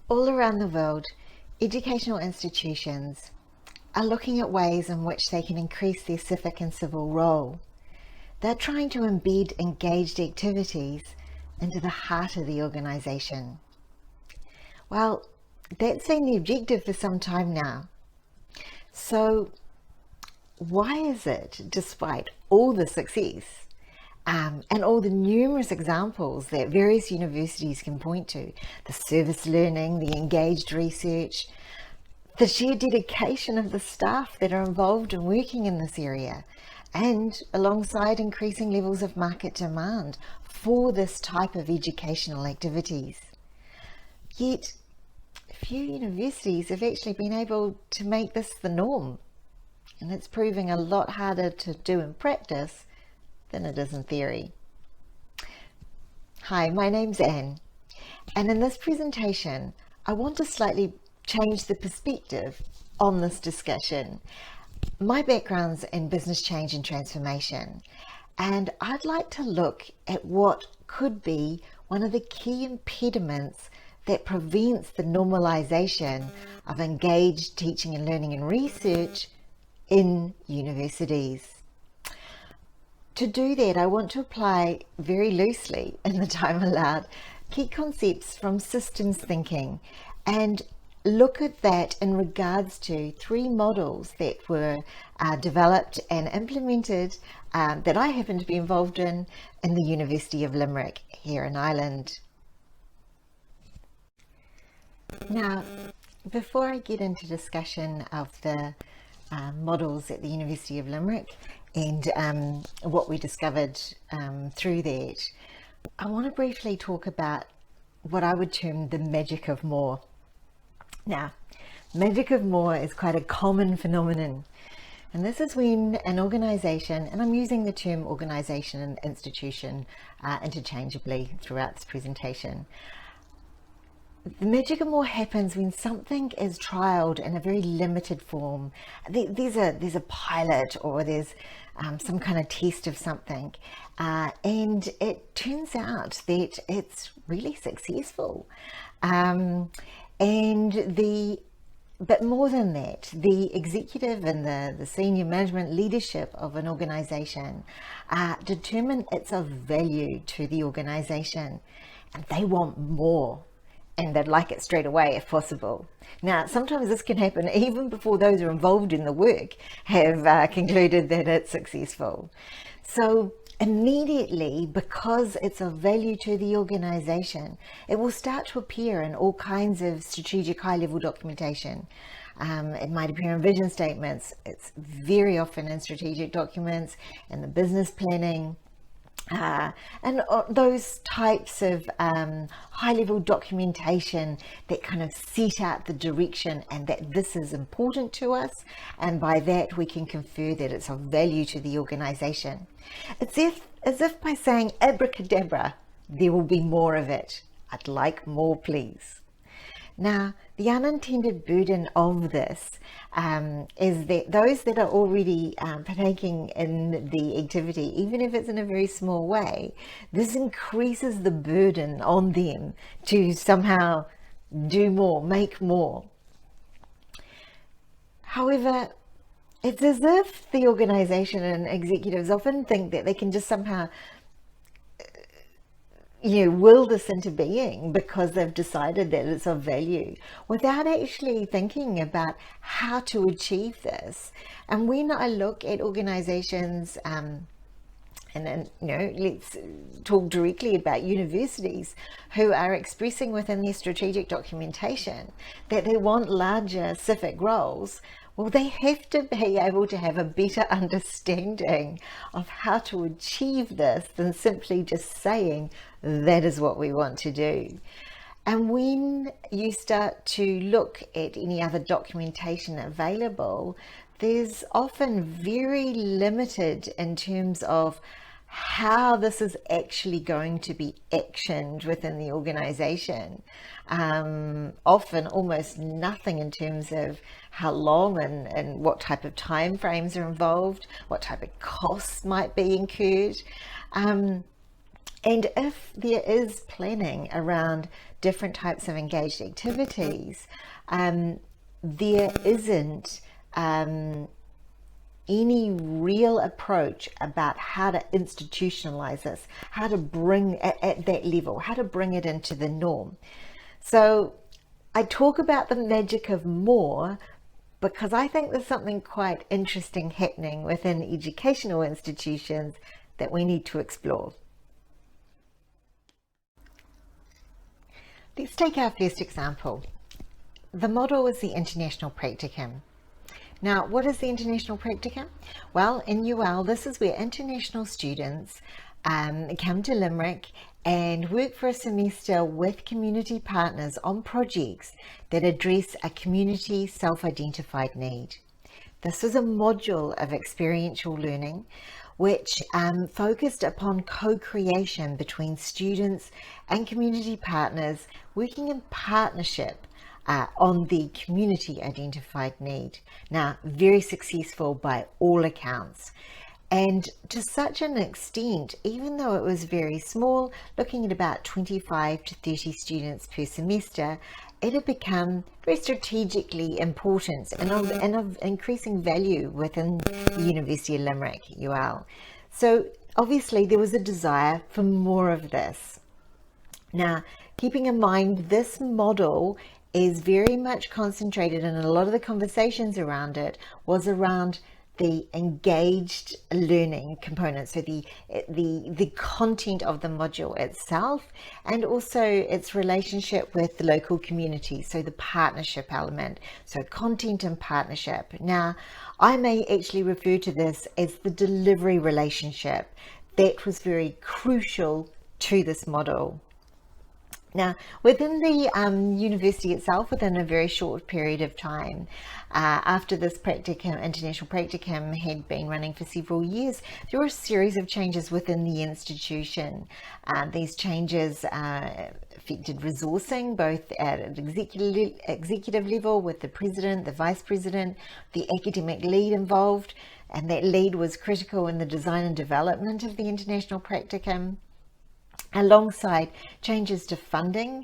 All around the world, educational institutions are looking at ways in which they can increase their civic and civil role. They're trying to embed engaged activities into the heart of the organisation. Well, that's been the objective for some time now. So why is it, despite all the success and all the numerous examples that various universities can point to, the service learning, the engaged research, the sheer dedication of the staff that are involved in working in this area, and alongside increasing levels of market demand for this type of educational activities. Yet, few universities have actually been able to make this the norm, and it's proving a lot harder to do in practice than it is in theory. Hi, my name's Anne, and in this presentation I want to slightly change the perspective on this discussion. My background's in business change and transformation, and I'd like to look at what could be one of the key impediments that prevents the normalization of engaged teaching and learning and research in universities. To do that, I want to apply very loosely, in the time allowed, key concepts from systems thinking and look at that in regards to three models that were developed and implemented that I happen to be involved in the University of Limerick here in Ireland. Now, before I get into discussion of the models at the University of Limerick and what we discovered through that, I want to briefly talk about what I would term the magic of more. Now, magic of more is quite a common phenomenon, and this is when an organisation, and I'm using the term organisation and institution interchangeably throughout this presentation. The magic of more happens when something is trialled in a very limited form. There's a pilot, or there's some kind of test of something, and it turns out that it's really successful. But more than that, the executive and the senior management leadership of an organisation determine it's of value to the organisation, and they want more. And they'd like it straight away if possible. Now, sometimes this can happen even before those who are involved in the work have concluded that it's successful. So immediately, because it's of value to the organisation, it will start to appear in all kinds of strategic high-level documentation. It might appear in vision statements. It's very often in strategic documents, in the business planning, and those types of high-level documentation that kind of set out the direction and that this is important to us, and by that we can confer that it's of value to the organisation. It's as if by saying abracadabra, there will be more of it. I'd like more, please. Now, the unintended burden of this is that those that are already partaking in the activity, even if it's in a very small way, this increases the burden on them to somehow do more, make more. However, it's as if the organisation and executives often think that they can just somehow will this into being because they've decided that it's of value, without actually thinking about how to achieve this. And when I look at organizations, and then let's talk directly about universities who are expressing within their strategic documentation that they want larger civic roles, well, they have to be able to have a better understanding of how to achieve this than simply just saying that is what we want to do. And when you start to look at any other documentation available, there's often very limited in terms of how this is actually going to be actioned within the organization. Often almost nothing in terms of how long and what type of time frames are involved, what type of costs might be incurred. And if there is planning around different types of engaged activities, there isn't any real approach about how to institutionalize this, how to bring at that level, how to bring it into the norm. So I talk about the magic of more because I think there's something quite interesting happening within educational institutions that we need to explore. Let's take our first example. The model is the International Practicum. Now, what is the International Practicum? Well, in UL, this is where international students come to Limerick and work for a semester with community partners on projects that address a community self-identified need. This is a module of experiential learning which focused upon co-creation between students and community partners working in partnership on the community identified need. Now, very successful by all accounts. And to such an extent, even though it was very small, looking at about 25 to 30 students per semester, it had become very strategically important and of increasing value within the University of Limerick, UL. So obviously there was a desire for more of this. Now, keeping in mind this model is very much concentrated, and a lot of the conversations around it was around the engaged learning component, so the content of the module itself, and also its relationship with the local community, so the partnership element, so content and partnership. Now, I may actually refer to this as the delivery relationship that was very crucial to this model. Now, within the university itself, within a very short period of time, after this practicum, International Practicum had been running for several years, there were a series of changes within the institution. These changes affected resourcing, both at an executive level with the president, the vice president, the academic lead involved, and that lead was critical in the design and development of the International Practicum, alongside changes to funding,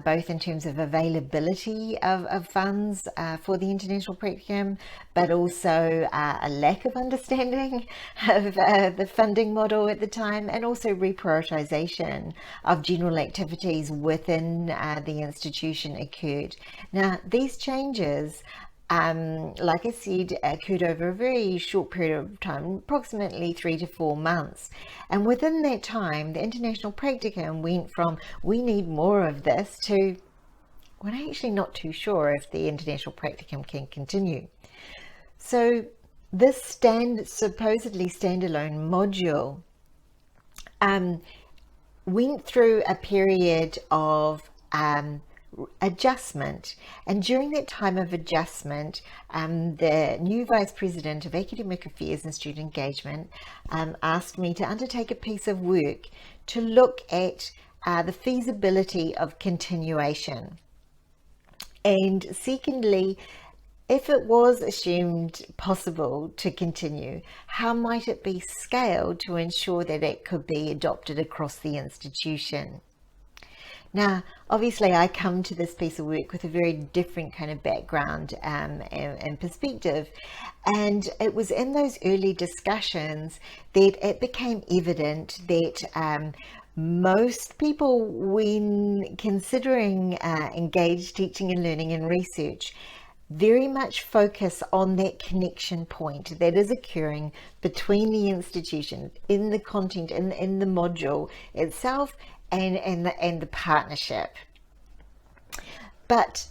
both in terms of availability of funds for the International Practicum, but also a lack of understanding of the funding model at the time, and also reprioritization of general activities within the institution occurred. Now, these changes like I said, occurred over a very short period of time, approximately 3 to 4 months. And within that time, the International Practicum went from, we need more of this, to, we're actually not too sure if the International Practicum can continue. So this supposedly standalone module went through a period of adjustment, and during that time of adjustment, the new Vice President of Academic Affairs and Student Engagement asked me to undertake a piece of work to look at the feasibility of continuation, and secondly, if it was assumed possible to continue, how might it be scaled to ensure that it could be adopted across the institution? Now, obviously, I come to this piece of work with a very different kind of background and perspective, and it was in those early discussions that it became evident that most people, when considering engaged teaching and learning and research, very much focus on that connection point that is occurring between the institution, in the content, in the module itself, and the partnership. But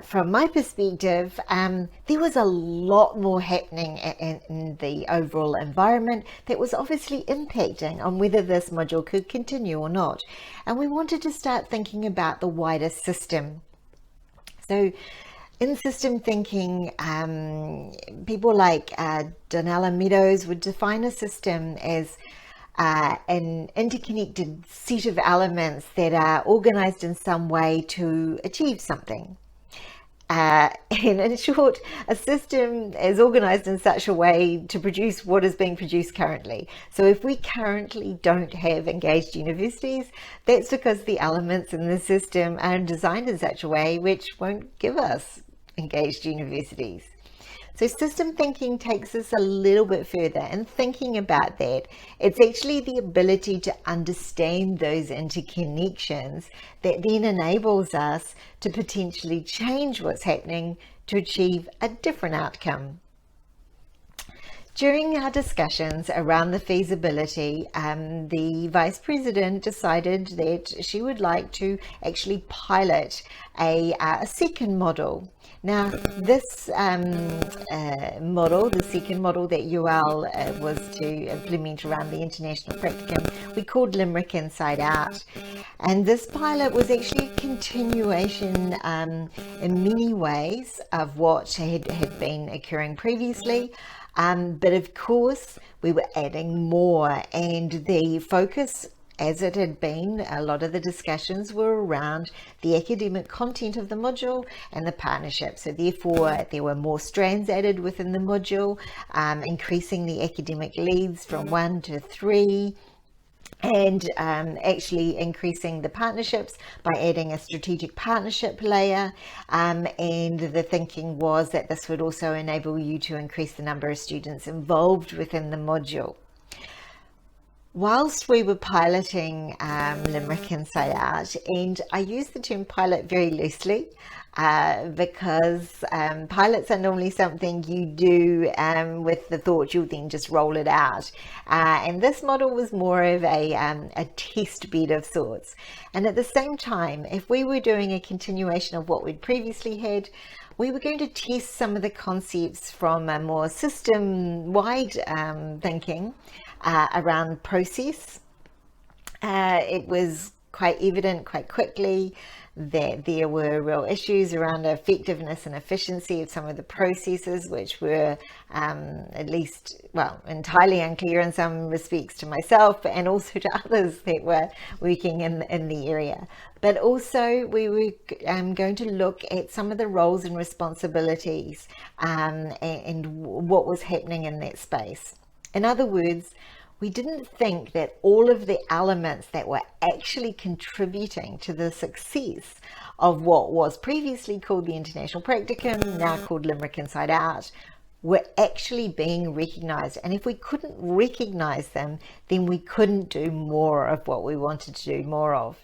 from my perspective, there was a lot more happening in the overall environment that was obviously impacting on whether this module could continue or not. And we wanted to start thinking about the wider system. So in system thinking, people like Donella Meadows would define a system as an interconnected set of elements that are organized in some way to achieve something. And in short, a system is organized in such a way to produce what is being produced currently. So if we currently don't have engaged universities, that's because the elements in the system are designed in such a way which won't give us engaged universities. So system thinking takes us a little bit further, and thinking about that, it's actually the ability to understand those interconnections that then enables us to potentially change what's happening to achieve a different outcome. During our discussions around the feasibility, the Vice President decided that she would like to actually pilot a second model. Now, this model, the second model that UL was to implement around the International Practicum, we called Limerick Inside Out. And this pilot was actually a continuation in many ways of what had been occurring previously. But of course, we were adding more, and the focus, as it had been, a lot of the discussions were around the academic content of the module and the partnership. So therefore, there were more strands added within the module, increasing the academic leads from 1 to 3, and actually increasing the partnerships by adding a strategic partnership layer, and the thinking was that this would also enable you to increase the number of students involved within the module. Whilst we were piloting Limerick Inside Out, and I use the term pilot very loosely because pilots are normally something you do with the thought you'll then just roll it out. And this model was more of a test bed of sorts. And at the same time, if we were doing a continuation of what we'd previously had, we were going to test some of the concepts from a more system-wide thinking around process. It was quite evident quite quickly that there were real issues around the effectiveness and efficiency of some of the processes, which were at least, well, entirely unclear in some respects to myself and also to others that were working in the area. But also we were going to look at some of the roles and responsibilities and what was happening in that space. In other words, we didn't think that all of the elements that were actually contributing to the success of what was previously called the International Practicum, now called Limerick Inside Out, were actually being recognised. And if we couldn't recognise them, then we couldn't do more of what we wanted to do more of.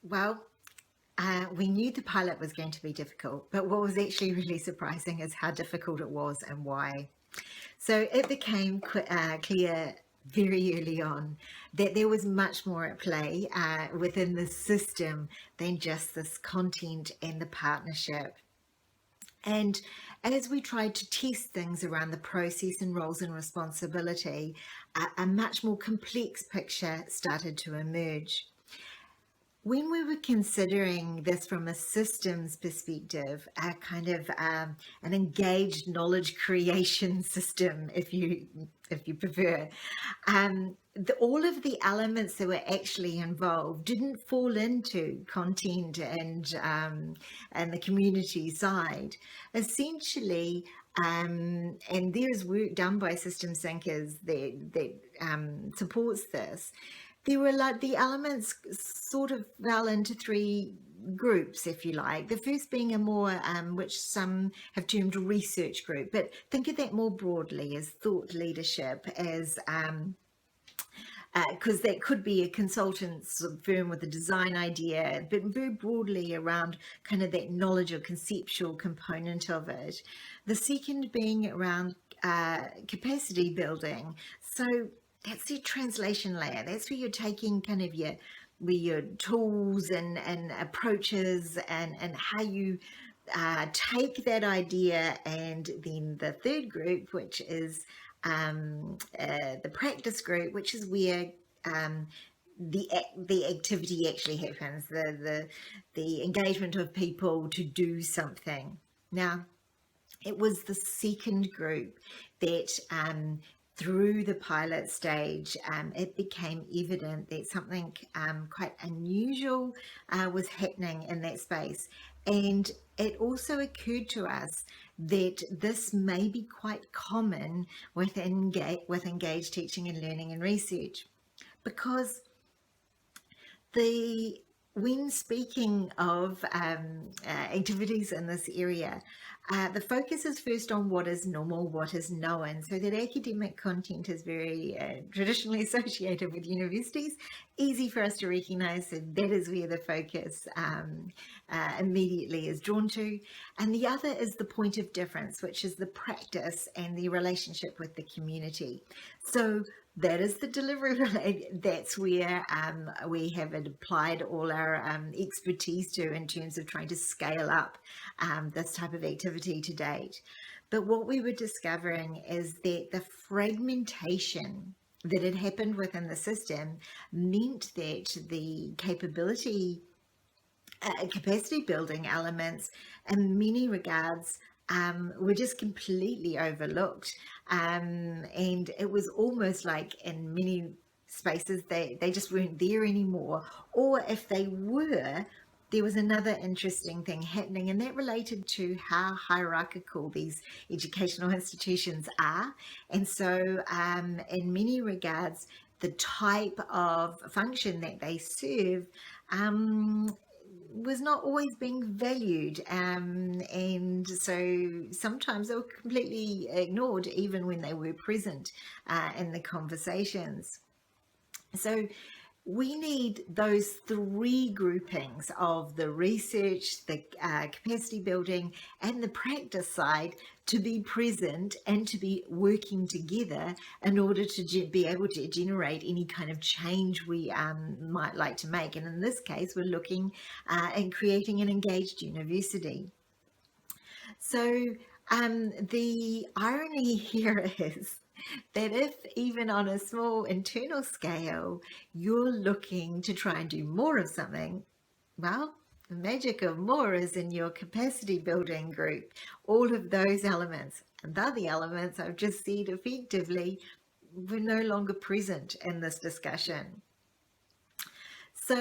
Well, we knew the pilot was going to be difficult, but what was actually really surprising is how difficult it was and why. So it became clear very early on that there was much more at play within the system than just this content and the partnership. And as we tried to test things around the process and roles and responsibility, a much more complex picture started to emerge. When we were considering this from a systems perspective, a kind of an engaged knowledge creation system, if you prefer, all of the elements that were actually involved didn't fall into content and the community side. Essentially, and there's work done by systems thinkers that supports this. There were like the elements sort of fell into three groups, if you like. The first being a more, which some have termed a research group, but think of that more broadly as thought leadership, as because that could be a consultant's firm with a design idea, but very broadly around kind of that knowledge or conceptual component of it. The second being around capacity building. So that's your translation layer. That's where you're taking kind of your tools and approaches and how you take that idea. And then the third group, which is the practice group, which is where the activity actually happens, the engagement of people to do something. Now, it was the second group that through the pilot stage, it became evident that something quite unusual was happening in that space. And it also occurred to us that this may be quite common with engaged teaching and learning and research, because when speaking of activities in this area, the focus is first on what is normal, what is known. So that academic content is very traditionally associated with universities. Easy for us to recognise that is where the focus immediately is drawn to. And the other is the point of difference, which is the practice and the relationship with the community. So that is the delivery. That's where we have applied all our expertise to in terms of trying to scale up this type of activity to date. But what we were discovering is that the fragmentation that had happened within the system meant that the capacity building elements in many regards were just completely overlooked. And it was almost like in many spaces they just weren't there anymore. Or if they were, there was another interesting thing happening, and that related to how hierarchical these educational institutions are. And so in many regards, the type of function that they serve was not always being valued, and so sometimes they were completely ignored even when they were present in the conversations. So we need those three groupings of the research, the capacity building, and the practice side to be present and to be working together in order to be able to generate any kind of change we might like to make. And in this case, we're looking at creating an engaged university. So the irony here is that if even on a small internal scale, you're looking to try and do more of something, well, the magic of more is in your capacity building group. All of those elements and the other elements I've just said effectively were no longer present in this discussion. So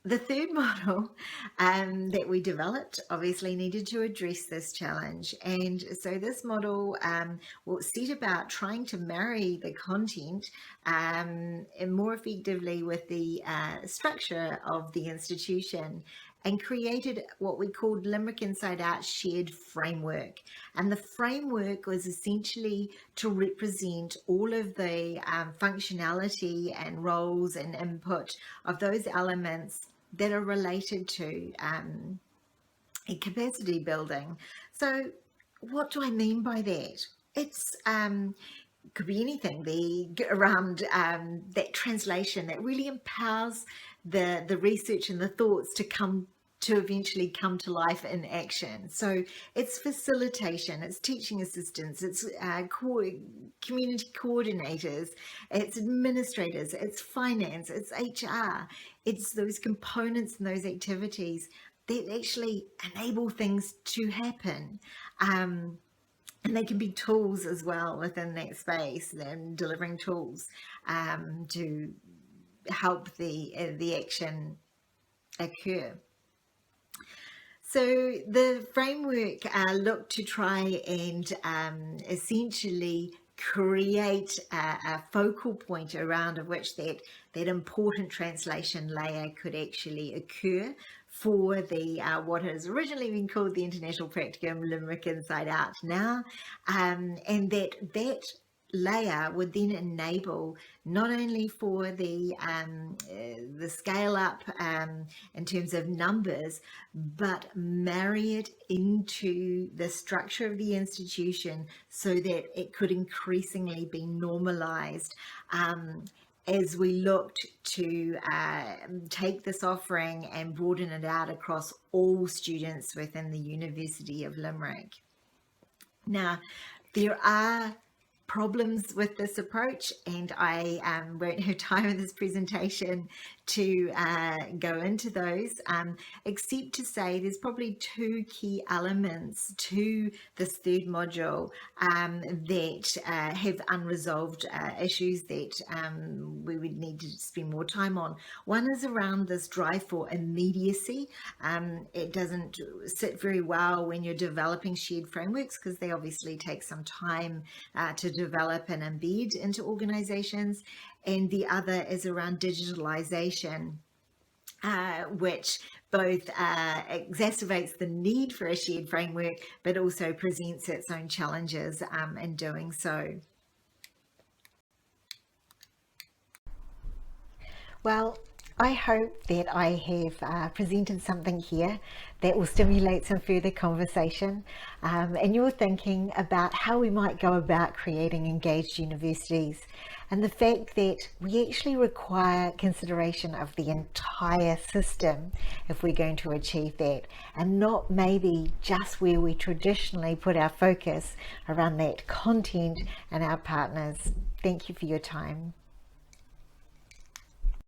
the third model that we developed obviously needed to address this challenge. And so this model will set about trying to marry the content and more effectively with the structure of the institution, and created what we called Limerick Inside Out Shared Framework. And the framework was essentially to represent all of the functionality and roles and input of those elements that are related to capacity building. So what do I mean by that? It's could be anything around that translation that really empowers the research and the thoughts to eventually come to life in action. So it's facilitation, it's teaching assistants, it's community coordinators, it's administrators, it's finance, it's HR, it's those components and those activities that actually enable things to happen. And they can be tools as well within that space, and delivering tools to help the action occur. So the framework looked to try and essentially create a focal point around of which that important translation layer could actually occur for the what has originally been called the International Practicum, Limerick Inside Out now, and that layer would then enable not only for the scale up in terms of numbers, but marry it into the structure of the institution so that it could increasingly be normalized as we looked to take this offering and broaden it out across all students within the University of Limerick. Now, there are problems with this approach, and I won't have time in this presentation to go into those, except to say there's probably two key elements to this third module that have unresolved issues that we would need to spend more time on. One is around this drive for immediacy. It doesn't sit very well when you're developing shared frameworks, because they obviously take some time to develop and embed into organizations. And the other is around digitalization, which both exacerbates the need for a shared framework, but also presents its own challenges in doing so. Well, I hope that I have presented something here that will stimulate some further conversation and your thinking about how we might go about creating engaged universities, and the fact that we actually require consideration of the entire system if we're going to achieve that, and not maybe just where we traditionally put our focus around that content and our partners. Thank you for your time.